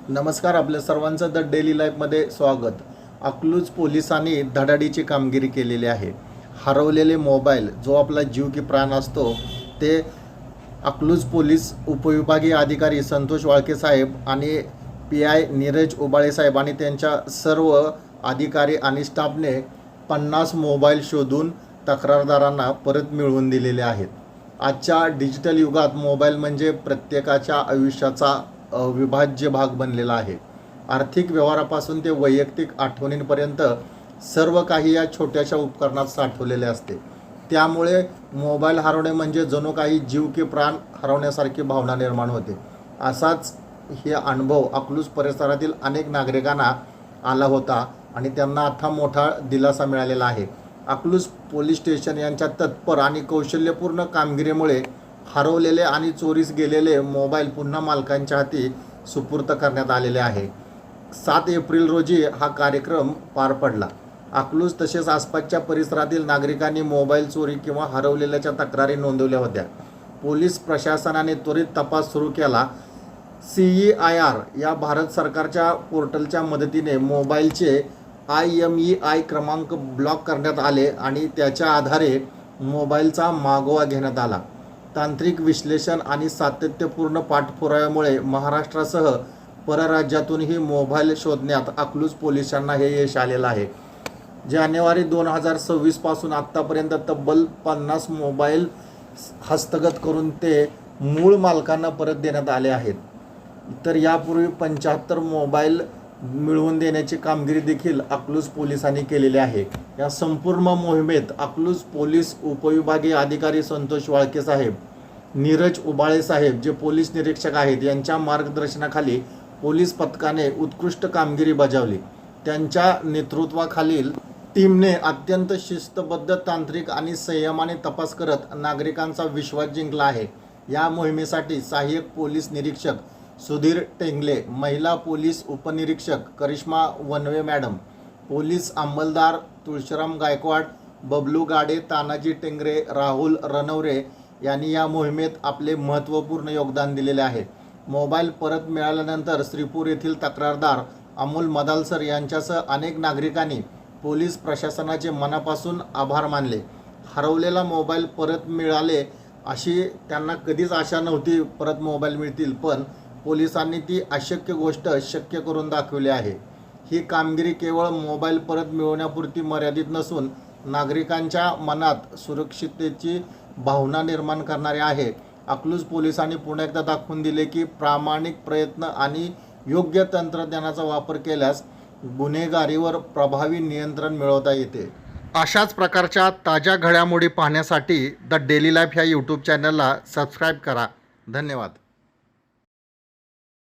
नमस्कार, आपल्या सर्वांचं द डेली लाईफमध्ये स्वागत। अकलूज पोलिसांनी धडाडीची कामगिरी केलेली आहे। हरवलेले मोबाईल जो आपला जीव की प्राण असतो ते अकलूज पोलीस उपविभागीय अधिकारी संतोष वाळके साहेब आणि PI नीरज उबाळे साहेब आणि त्यांच्या सर्व अधिकारी आणि स्टाफने 50 मोबाईल शोधून तक्रारदारांना परत मिळवून दिलेले आहेत। आजच्या डिजिटल युगात मोबाईल म्हणजे प्रत्येकाच्या आयुष्याचा अविभाज्य भाग बनलेला आहे। आर्थिक व्यवहारापासून ते वैयक्तिक आठवणींपर्यंत सर्व काही या छोट्याशा उपकरणात साठवलेले असते। त्यामुळे मोबाईल हरवणे म्हणजे जणू काही जीव की प्राण हरवण्यासारखी भावना निर्माण होते। असाच हे अनुभव अकलूज परिसरातील अनेक नागरिकांना आला होता आणि त्यांना आता मोठा दिलासा मिळालेला आहे। अकलूज पोलीस स्टेशन यांच्या तत्पर आणि कौशल्यपूर्ण कामगिरीमुळे हरवलेले आणि चोरीस गेलेले मोबाईल पुन्हा मालकांच्या हाती सुपूर्द करण्यात आलेले आहे। 7 एप्रिल रोजी हा कार्यक्रम पार पडला। अकलूज तसेच आसपासच्या परिसरातील नागरिकांनी मोबाईल चोरी किंवा हरवलेल्याच्या तक्रारी नोंदवल्या होत्या। पोलीस प्रशासनाने त्वरित तपास सुरू केला। CEIR या भारत सरकारच्या पोर्टलच्या मदतीने मोबाईलचे IMEI क्रमांक ब्लॉक करण्यात आले आणि त्याच्या आधारे मोबाईलचा मागोवा घेण्यात आला। तांत्रिक विश्लेषण आणि सातत्यपूर्ण पाठपुराव्यामुळे महाराष्ट्रासह परराज्यातूनही मोबाईल शोधण्यात अकलूज पोलिसांना हे यश आलेलं आहे। जानेवारी 2026 पासून आत्तापर्यंत तब्बल 50 मोबाईल हस्तगत करून ते मूळ मालकांना परत देण्यात आले आहेत। तर यापूर्वी 75 मोबाईल मिळवून देण्याची कामगिरी देखील अकलूज पोलिसांनी केलेली आहे। या संपूर्ण मोहिमेत अकलूज पोलीस उपविभागीय अधिकारी संतोष वाळके साहेब, नीरज उबाळे साहेब जे पोलीस निरीक्षक आहेत यांच्या मार्गदर्शनाखाली पोलीस पथकाने उत्कृष्ट कामगिरी बजावली। त्यांच्या नेतृत्वाखालील टीमने अत्यंत शिस्तबद्ध, तांत्रिक आणि संयमाने तपास करत नागरिकांचा विश्वास जिंकला आहे। या मोहिमेसाठी सहाय्यक पोलीस निरीक्षक सुधीर टेंगले, महिला पोलीस उपनिरीक्षक करिश्मा वनवे मॅडम, पोलीस अंमलदार तुळशीराम गायकवाड, बबलू गाडे, तानाजी टेंगरे, राहुल रणवरे यांनी या मोहिमेत आपले महत्त्वपूर्ण योगदान दिलेले आहे। मोबाईल परत मिळाल्यानंतर श्रीपूर येथील तक्रारदार अमोल मदालसर यांच्यासह अनेक नागरिकांनी पोलीस प्रशासनाचे मनापासून आभार मानले। हरवलेला मोबाईल परत मिळाले अशी त्यांना कधीच आशा नव्हती परत मोबाईल मिळतील, पण पोलिसांनी ती अशक्य गोष्ट शक्य करून दाखवली आहे। ही कामगिरी केवळ मोबाईल परत मिळवण्यापुरती मर्यादित नसून नागरिकांच्या मनात सुरक्षिततेची भावना निर्माण करणारी आहे। अकलूज पोलिसांनी पुन्हा एकदा दाखवून दिले की प्रामाणिक प्रयत्न आणि योग्य तंत्रज्ञानाचा वापर केल्यास गुन्हेगारीवर प्रभावी नियंत्रण मिळवता येते। अशाच प्रकारच्या ताज्या घडामोडी पाहण्यासाठी द डेली लाईफ या YouTube चॅनलला सबस्क्राईब करा। धन्यवाद।